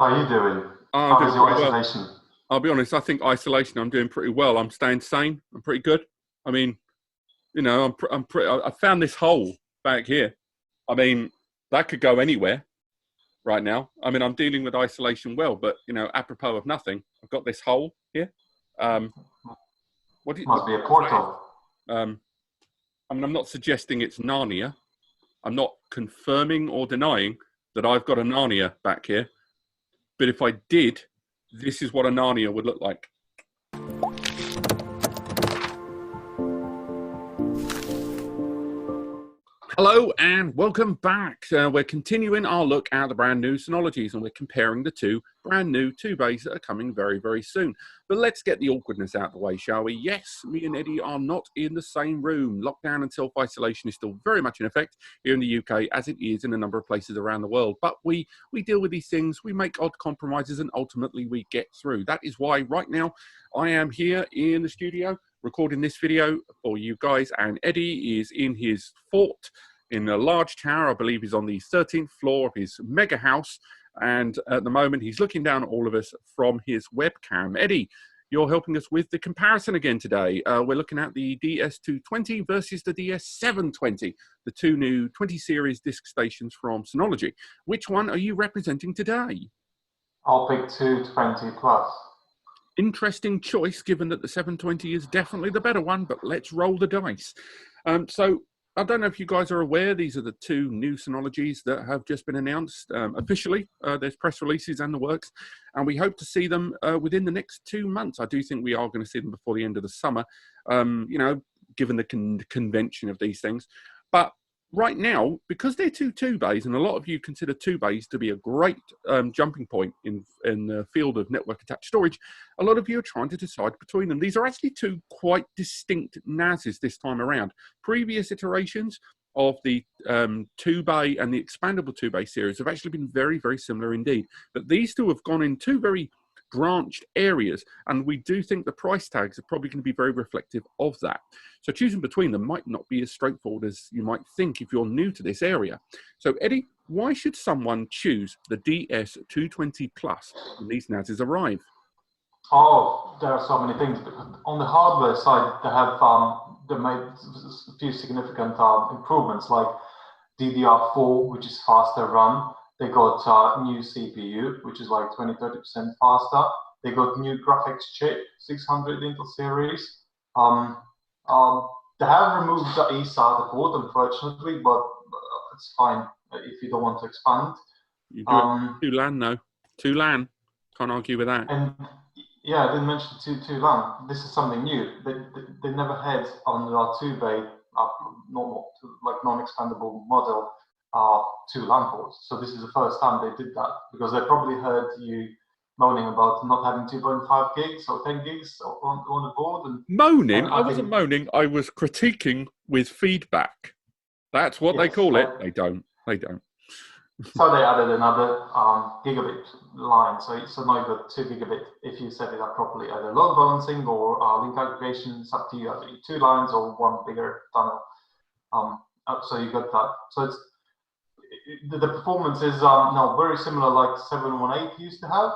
are you doing? I'm How doing is your pretty well. isolation? I'll be honest, I think isolation, I'm doing pretty well. I'm staying sane. I'm pretty good. I mean, you know, I found this hole back here. I mean, that could go anywhere right now. I mean, I'm dealing with isolation well, but, you know, apropos of nothing, I've got this hole here. Must be a portal. I mean, I'm not suggesting it's Narnia. I'm not confirming or denying that I've got a Narnia back here. But if I did, this is what a Narnia would look like. Hello and welcome back. We're continuing our look at the brand new Synologies, and we're comparing the two brand new 2-bays that are coming very, very soon. But let's get the awkwardness out of the way, shall we? Yes, me and Eddie are not in the same room. Lockdown and self-isolation is still very much in effect here in the UK, as it is in a number of places around the world. But we deal with these things, we make odd compromises, and ultimately we get through. That is why right now I am here in the studio recording this video for you guys, and Eddie is in his fort in a large tower. I believe he's on the 13th floor of his mega house, and at the moment he's looking down at all of us from his webcam. Eddie, you're helping us with the comparison again today. We're looking at the DS220 versus the DS720, the two new 20 series disk stations from Synology. Which one are you representing today? I'll pick 220 plus. Interesting choice, given that the 720 is definitely the better one, but let's roll the dice. So I don't know if you guys are aware, these are the two new Synologies that have just been announced officially. There's press releases and the works, and we hope to see them within the next 2 months. I do think we are going to see them before the end of the summer, you know, given the convention of these things. But right now, because they're two bays, and a lot of you consider 2-bays to be a great jumping point in the field of network attached storage, a lot of you are trying to decide between them. These are actually two quite distinct NASs this time around. Previous iterations of the 2-bay and the expandable 2-bay series have actually been very, very similar indeed. But these two have gone in two very branched areas, and we do think the price tags are probably going to be very reflective of that. So choosing between them might not be as straightforward as you might think if you're new to this area. So Eddie, why should someone choose the DS220 Plus when these NASs arrive? Oh, there are so many things. On the hardware side, they made a few significant improvements, like DDR4, which is faster run. They got new CPU, which is like 20–30% faster. They got new graphics chip, 600 Intel series. They have removed the eSATA port, unfortunately, but it's fine if you don't want to expand. You do 2 LAN though. 2 LAN. Can't argue with that. And yeah, I didn't mention 2 LAN. This is something new. They never had on the 2-bay normal, like non-expandable model 2 LAN ports. So this is the first time they did that, because they probably heard you moaning about not having 2.5 gigs or 10 gigs on the board. And moaning? I wasn't moaning. I was critiquing with feedback. That's what they call it. They don't. They don't. So they added another gigabit line. So now you've got 2 gigabit if you set it up properly, either load balancing or link aggregation. It's up to you. Either 2 lines or one bigger tunnel. So you got that. So it's the performance is now very similar, like 718 used to have.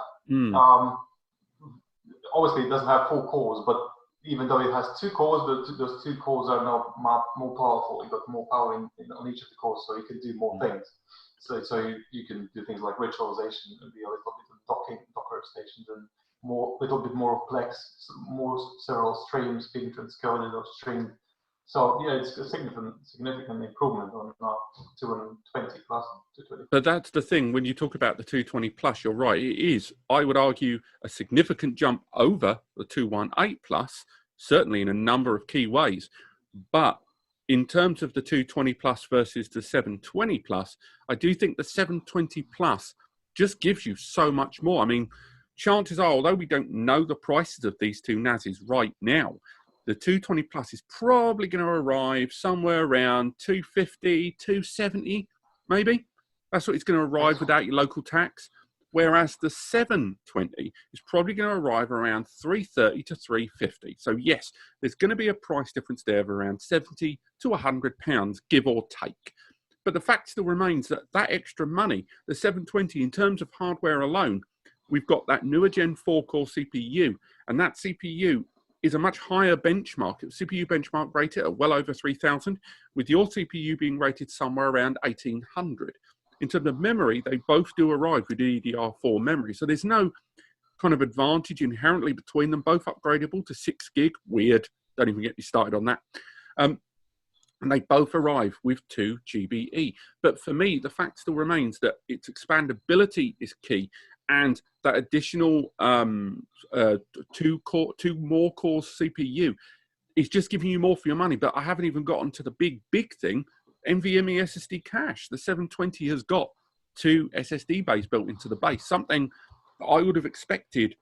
Obviously, it doesn't have 4 cores, but even though it has 2 cores, those 2 cores are now more powerful. You've got more power on each of the cores, so you can do more things. So you can do things like virtualization and be a little bit of Docker stations and little bit more of Plex, more serial streams being transcoded or streamed. So yeah, it's a significant improvement on 220 plus 220. But that's the thing, when you talk about the 220 plus, you're right, it is, I would argue, a significant jump over the 218 plus, certainly in a number of key ways. But in terms of the 220 plus versus the 720 plus, I do think the 720 plus just gives you so much more. I mean, chances are, although we don't know the prices of these two NASs right now, the 220 plus is probably going to arrive somewhere around 250, 270, maybe. That's what it's going to arrive without your local tax. Whereas the 720 is probably going to arrive around 330 to 350. So yes, there's going to be a price difference there of around 70 to 100 pounds, give or take. But the fact still remains that that extra money, the 720 in terms of hardware alone, we've got that newer Gen 4-core CPU, and that CPU is a much higher benchmark. CPU benchmark rated at well over 3,000, with your CPU being rated somewhere around 1,800. In terms of memory, they both do arrive with DDR4 memory, so there's no kind of advantage inherently between them, both upgradable to 6 gig. Weird, don't even get me started on that. And they both arrive with 2 GBE. But for me, the fact still remains that its expandability is key, and that additional 2 more cores CPU is just giving you more for your money. But I haven't even gotten to the big thing, NVMe SSD cache. The 720 has got 2 SSD bays built into the base, something I would have expected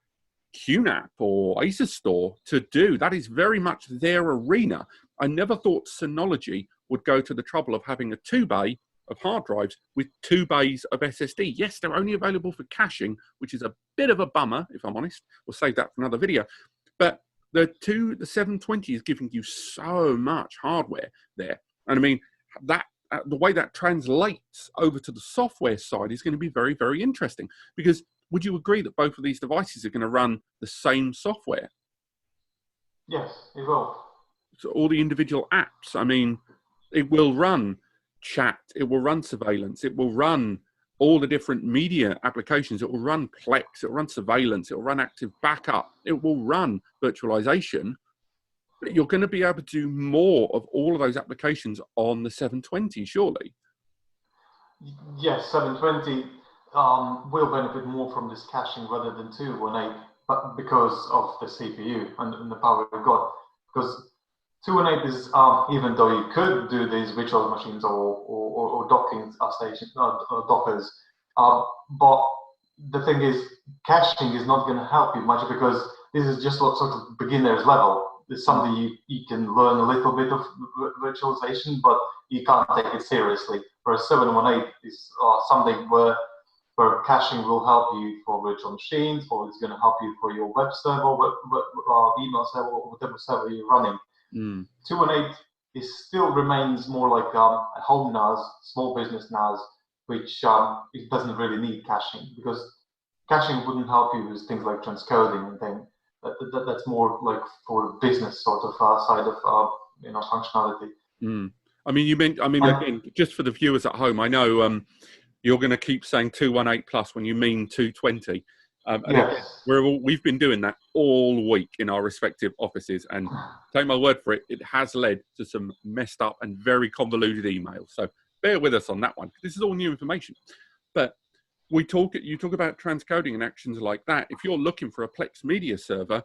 QNAP or Asus Store to do. That is very much their arena. I never thought Synology would go to the trouble of having a 2-bay of hard drives with 2 bays of SSD. Yes, they're only available for caching, which is a bit of a bummer, if I'm honest. We'll save that for another video. But the 720 is giving you so much hardware there. And I mean, that the way that translates over to the software side is going to be very, very interesting, because would you agree that both of these devices are going to run the same software? Yes, it will. So all the individual apps, I mean, it will run chat, it will run surveillance, it will run all the different media applications, it will run Plex, it will run surveillance, it will run active backup, it will run virtualization. But you're going to be able to do more of all of those applications on the 720, surely. Yes, 720 will benefit more from this caching rather than 218, but because of the CPU and the power we've got. Because 218 is, even though you could do these virtual machines or docking stations, Dockers, but the thing is, caching is not going to help you much, because this is just sort of beginner's level. It's something you can learn a little bit of virtualization, but you can't take it seriously. Whereas 718 is something where caching will help you for virtual machines, or it's going to help you for your web server, email server, or whatever server you're running. 218 still remains more like a home NAS, small business NAS, which it doesn't really need caching, because caching wouldn't help you with things like transcoding and things. That's more like for business sort of side of functionality. I mean, again, just for the viewers at home, I know you're going to keep saying 218 plus when you mean 220. And yes. Again, we've been doing that all week in our respective offices, and take my word for it, it has led to some messed up and very convoluted emails. So bear with us on that one. This is all new information. But you talk about transcoding and actions like that. If you're looking for a Plex media server,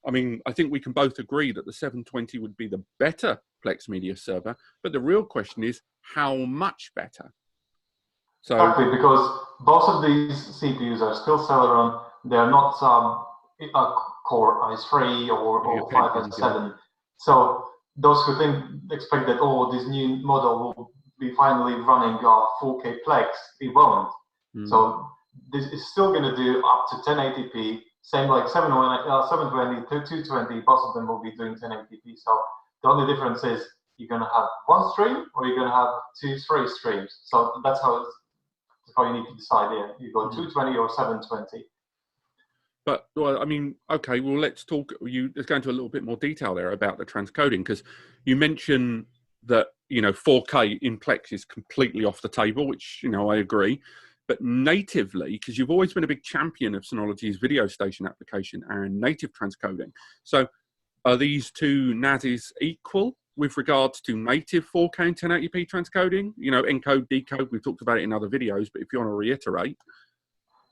I mean, I think we can both agree that the 720 would be the better Plex media server. But the real question is, how much better? So, exactly, because both of these CPUs are still Celeron. They're not Core i3 or 5 and 7. So those who expect that, this new model will be finally running 4K Plex, it won't. So this is still going to do up to 1080p, same like 720, 220, both of them will be doing 1080p. So the only difference is you're going to have one stream or you're going to have 3 streams. So that's how you need to decide here. You go 220 or 720. But, well, I mean, okay, well, let's go into a little bit more detail there about the transcoding, because you mentioned that, 4K in Plex is completely off the table, which, I agree. But natively, because you've always been a big champion of Synology's video station application and native transcoding. So are these two NASs equal with regards to native 4K and 1080p transcoding? Encode, decode, we've talked about it in other videos, but if you want to reiterate.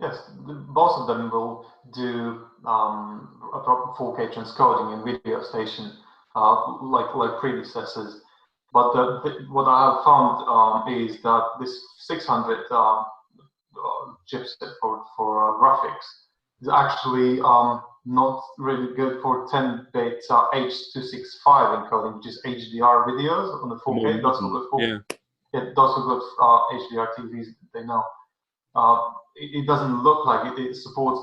Yes, both of them will do a proper 4K transcoding in video station, like predecessors. But what I have found is that this 600 chipset for graphics is actually not really good for 10-bit H.265 encoding, which is HDR videos on the 4K. Those who got HDR TVs, they know. It doesn't look like it supports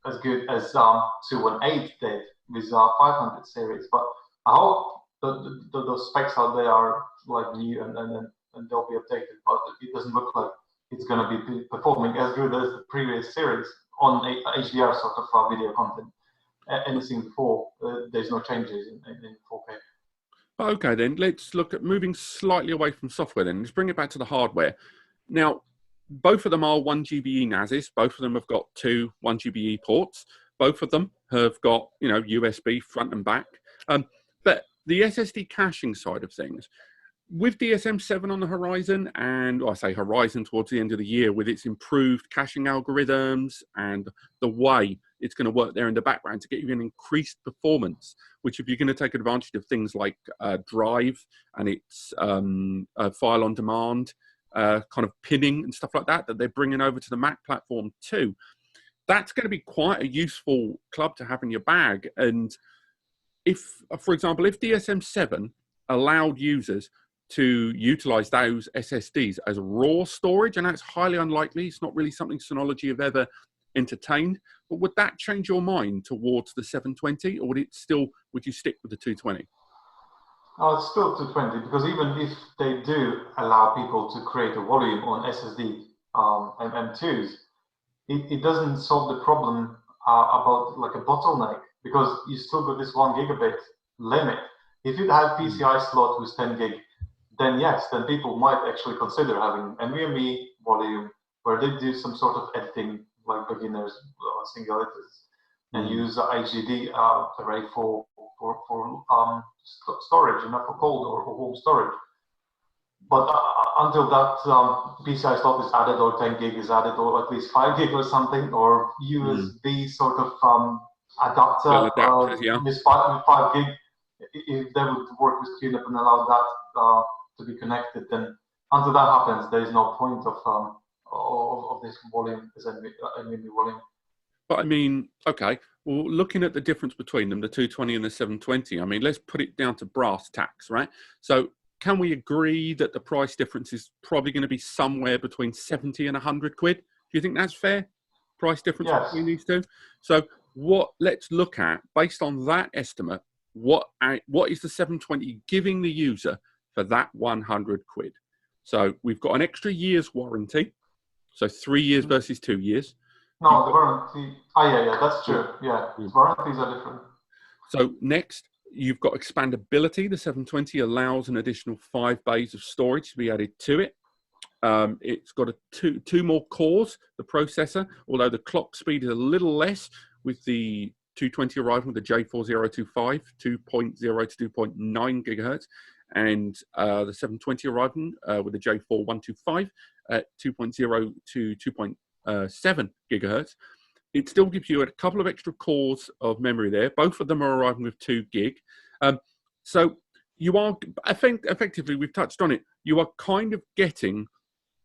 as good as 218 did with 500 series. But I hope the specs out there are like new and they'll be updated. But it doesn't look like it's going to be performing as good as the previous series on HDR sort of video content. Anything before, there's no changes in 4K. Okay, then let's look at moving slightly away from software. Then let's bring it back to the hardware. Now, both of them are 1 GBE NASs. Both of them have got two 1 GBE ports. Both of them have got, you know, USB front and back. But the SSD caching side of things, with DSM7 on the horizon, and I say horizon towards the end of the year, with its improved caching algorithms and the way it's going to work there in the background to get you an increased performance, which if you're going to take advantage of things like Drive and its file on demand, kind of pinning and stuff like that, that they're bringing over to the Mac platform too, that's going to be quite a useful club to have in your bag. And if, for example, if DSM7 allowed users to utilize those SSDs as raw storage, and that's highly unlikely, it's not really something Synology have ever entertained, but would that change your mind towards the 720, or would you stick with the 220? Oh, it's still 220, because even if they do allow people to create a volume on SSD and M.2s, it doesn't solve the problem about like a bottleneck, because you still got this 1 gigabit limit. If you had PCI slot with 10 gig, then yes, then people might actually consider having NVMe volume where they do some sort of editing, like beginners, singularities, and use the HDD array for storage, for cold or home storage. But until that PCI slot is added, or 10 gig is added, or at least 5 gig or something, or USB sort of adapter with 5 gig, if they would work with QNAP and allow that to be connected, then until that happens, there is no point of this volume as NVMe volume. But I mean, okay, well, looking at the difference between them, the 220 and the 720, I mean, let's put it down to brass tacks, right? So can we agree that the price difference is probably going to be somewhere between 70 and 100 quid? Do you think that's fair? Price difference between these two? So let's look at, based on that estimate, what is the 720 giving the user for that 100 quid? So we've got an extra year's warranty. So 3 years versus 2 years. No, the warranty. Yeah, that's true. Yeah, warranties are different. So next, you've got expandability. The 720 allows an additional 5 bays of storage to be added to it. It's got two more cores, the processor, although the clock speed is a little less with the 220 arriving with the J4025, 2.0 to 2.9 gigahertz, and the 720 arriving with the J4125 at 2.0 to 2.7 gigahertz. It still gives you a couple of extra cores of memory there. Both of them are arriving with 2 gig. So you are, I think, effectively, we've touched on it, you are kind of getting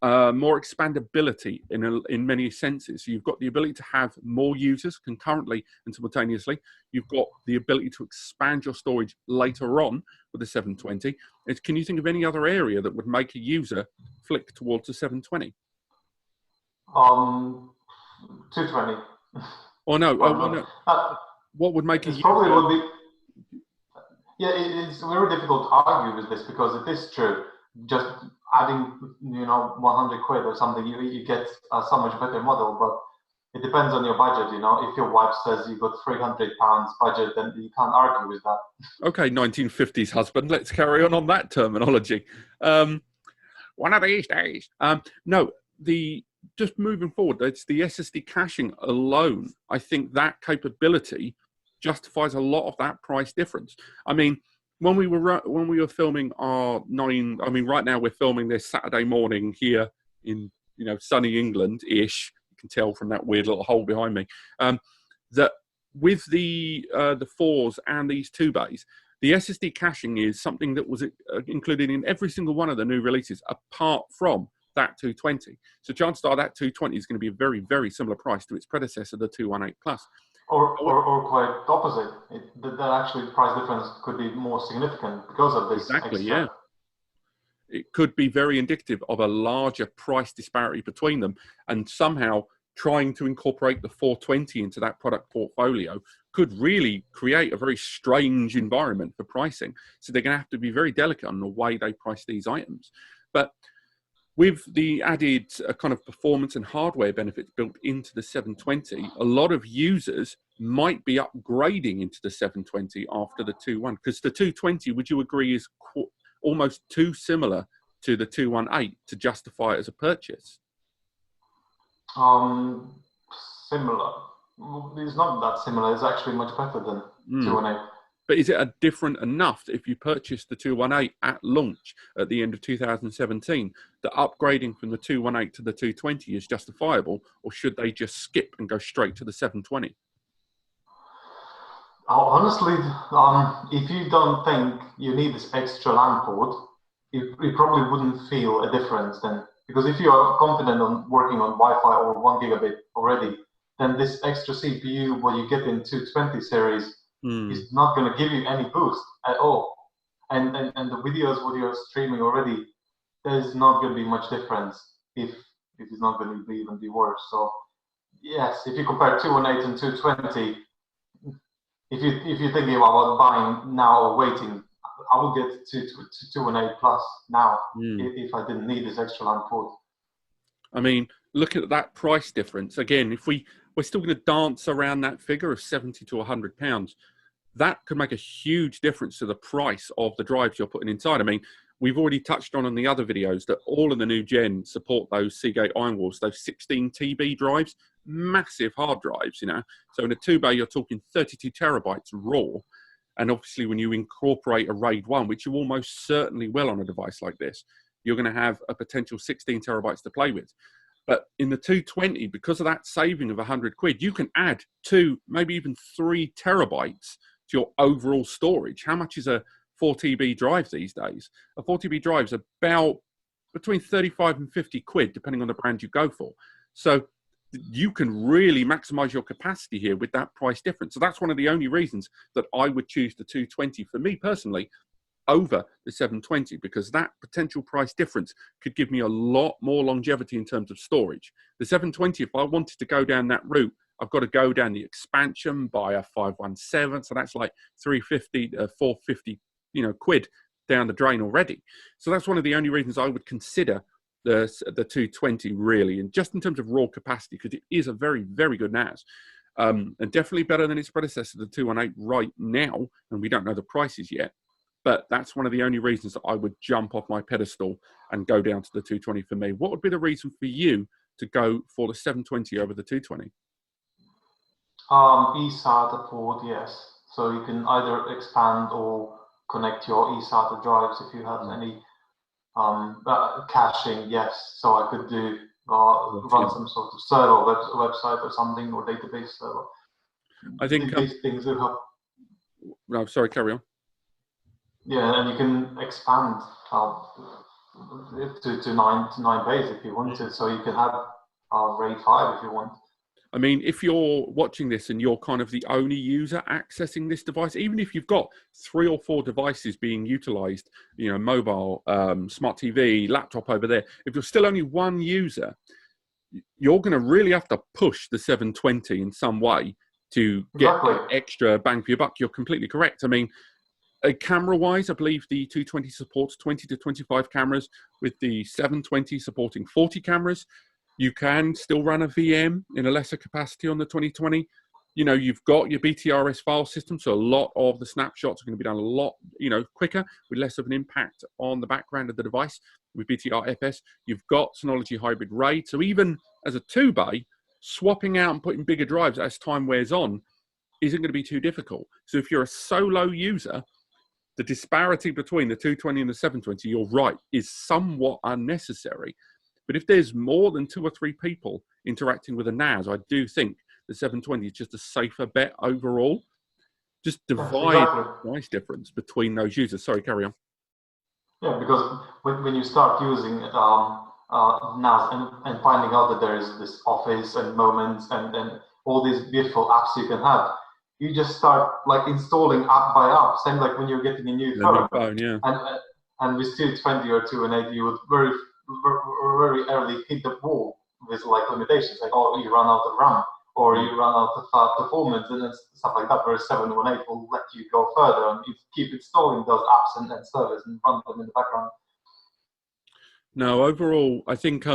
more expandability in many senses. You've got the ability to have more users concurrently and simultaneously. You've got the ability to expand your storage later on with the 720. Can you think of any other area that would make a user flick towards the 720? 220. Or no? What would make a user? Probably would be. Yeah, it's very difficult to argue with this, because it is true. Just adding, 100 quid or something, you get a so much better model, but it depends on your budget. If your wife says you've got £300 budget, then you can't argue with that. Okay, 1950s husband. Let's carry on that terminology. One of these days. No, just moving forward, it's the SSD caching alone. I think that capability justifies a lot of that price difference. I mean, when we were filming right now we're filming this Saturday morning here in sunny England-ish. You can tell from that weird little hole behind me. That with the 4s and these 2 bays, the SSD caching is something that was included in every single one of the new releases, apart from that 220. So chances are that 220 is going to be a very, very similar price to its predecessor, the 218 Plus. Or quite opposite. That actually price difference could be more significant because of this. Exactly, yeah. It could be very indicative of a larger price disparity between them, and somehow trying to incorporate the 420 into that product portfolio could really create a very strange environment for pricing. So they're going to have to be very delicate on the way they price these items. But with the added kind of performance and hardware benefits built into the 720, a lot of users might be upgrading into the 720 after the 2.1, because the 220, would you agree, is almost too similar to the 218 to justify it as a purchase? Similar. It's not that similar. It's actually much better than 218. But is it different enough that if you purchase the 218 at launch at the end of 2017, that upgrading from the 218 to the 220 is justifiable, or should they just skip and go straight to the 720? Honestly, if you don't think you need this extra LAN port, you probably wouldn't feel a difference then. Because if you are confident on working on Wi-Fi or 1 gigabit already, then this extra CPU, what you get in 220 series, is not going to give you any boost at all. And the videos, what you're streaming already, there's not going to be much difference if it's not going to even be worse. So yes, if you compare 218 and 220, if you're thinking about buying now or waiting, I would get to 218 plus now if I didn't need this extra LAN port. I mean, look at that price difference. Again, if we're still going to dance around that figure of 70 to 100 pounds, that could make a huge difference to the price of the drives you're putting inside. I mean, we've already touched on in the other videos that all of the new gen support those Seagate Iron Walls, those 16 TB drives, massive hard drives, you know. So in a 2-bay, you're talking 32 terabytes raw. And obviously when you incorporate a RAID 1, which you almost certainly will on a device like this, you're going to have a potential 16 terabytes to play with. But in the 220, because of that saving of 100 quid, you can add 2, maybe even 3 terabytes to your overall storage. How much is a 4 TB drive these days? A 4 TB drive is about between 35 and 50 quid, depending on the brand you go for. So you can really maximize your capacity here with that price difference. So that's one of the only reasons that I would choose the 220 for me personally over the 720, because that potential price difference could give me a lot more longevity in terms of storage. The 720, if I wanted to go down that route, I've got to go down the expansion, buy a 517, so that's like 350 to 450, quid down the drain already. So that's one of the only reasons I would consider the 220 really, and just in terms of raw capacity, because it is a very, very good NAS, and definitely better than its predecessor, the 218 right now, and we don't know the prices yet. But that's one of the only reasons that I would jump off my pedestal and go down to the 220 for me. What would be the reason for you to go for the 720 over the 220? eSATA port, yes. So you can either expand or connect your eSATA drives if you have any. Caching, yes. So I could do run some sort of server website or something, or database server. I think these things do help. No, sorry, carry on. Yeah, and you can expand to 9 bays if you want to. So you can have RAID 5 if you want. I mean, if you're watching this and you're kind of the only user accessing this device, even if you've got 3 or 4 devices being utilized, mobile, smart TV, laptop over there, if you're still only one user, you're going to really have to push the 720 in some way to get extra bang for your buck. You're completely correct. I mean, camera-wise, I believe the 220 supports 20 to 25 cameras, with the 720 supporting 40 cameras. You can still run a VM in a lesser capacity on the 2020. You've got your BTRS file system, so a lot of the snapshots are going to be done a lot, quicker, with less of an impact on the background of the device with BTRFS. You've got Synology Hybrid RAID, so even as a 2-bay, swapping out and putting bigger drives as time wears on isn't going to be too difficult. So if you're a solo user, the disparity between the 220 and the 720, you're right, is somewhat unnecessary. But if there's more than 2 or 3 people interacting with a NAS, I do think the 720 is just a safer bet overall. Just divide the price difference between those users. Sorry, carry on. Yeah, because when you start using NAS and finding out that there is this Office and Moments and all these beautiful apps you can have, you just start like installing app by app. Same like when you're getting a new phone. Yeah. And with 220 or 218, you would very early hit the wall with like limitations, like you run out of RAM or you run out of performance and stuff like that. Whereas 718 will let you go further and keep installing those apps and servers and run them in the background. No, overall, I think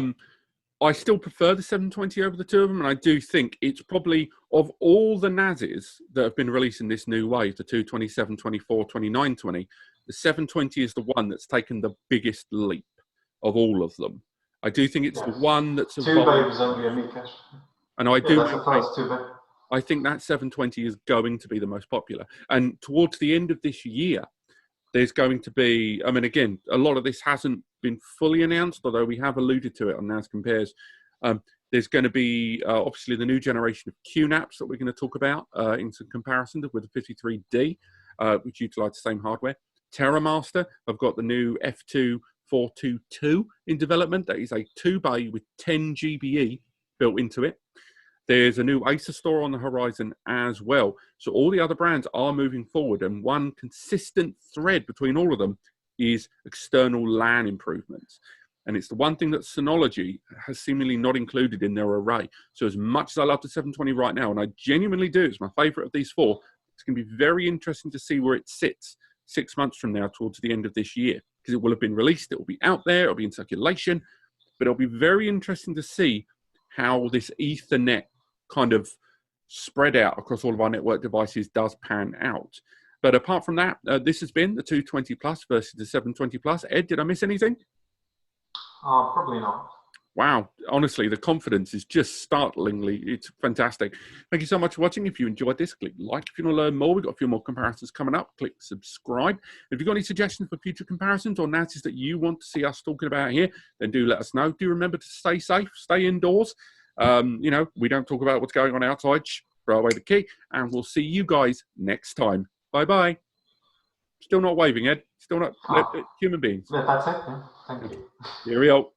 I still prefer the 720 over the two of them, and I do think it's probably, of all the NASs that have been released in this new wave, the 220, 724, 2920, the 720 is the one that's taken the biggest leap of all of them. I do think it's the one that's evolved. 2 bay was only a mid cache. And I do that's the first 2 bay. I think that 720 is going to be the most popular. And towards the end of this year, there's going to be, I mean, again, a lot of this hasn't been fully announced, although we have alluded to it on NAS Compares. There's going to be, obviously, the new generation of QNAPs that we're going to talk about in some comparison with the 53D, which utilize the same hardware. TerraMaster, I've got the new F2422 in development. That is a 2 bay with 10 GBE built into it. There's a new Acer store on the horizon as well. So all the other brands are moving forward, and one consistent thread between all of them is external LAN improvements. And it's the one thing that Synology has seemingly not included in their array. So as much as I love the 720 right now, and I genuinely do, it's my favorite of these four, it's going to be very interesting to see where it sits 6 months from now towards the end of this year, because it will have been released, it will be out there, it'll be in circulation, but it'll be very interesting to see how this Ethernet kind of spread out across all of our network devices does pan out. But apart from that, this has been the 220 Plus versus the 720 Plus. Ed, did I miss anything? Probably not. Wow, honestly, the confidence is just startlingly, it's fantastic. Thank you so much for watching. If you enjoyed this, click like. If you want to learn more, we've got a few more comparisons coming up. Click subscribe. If you've got any suggestions for future comparisons or NASs that you want to see us talking about here, then do let us know. Do remember to stay safe, stay indoors. You know, we don't talk about what's going on outside. Throw away the key, and we'll see you guys next time. Bye-bye. Still not waving, Ed. Still not human beings. Yeah, that's it. Yeah. Thank you. Here we go.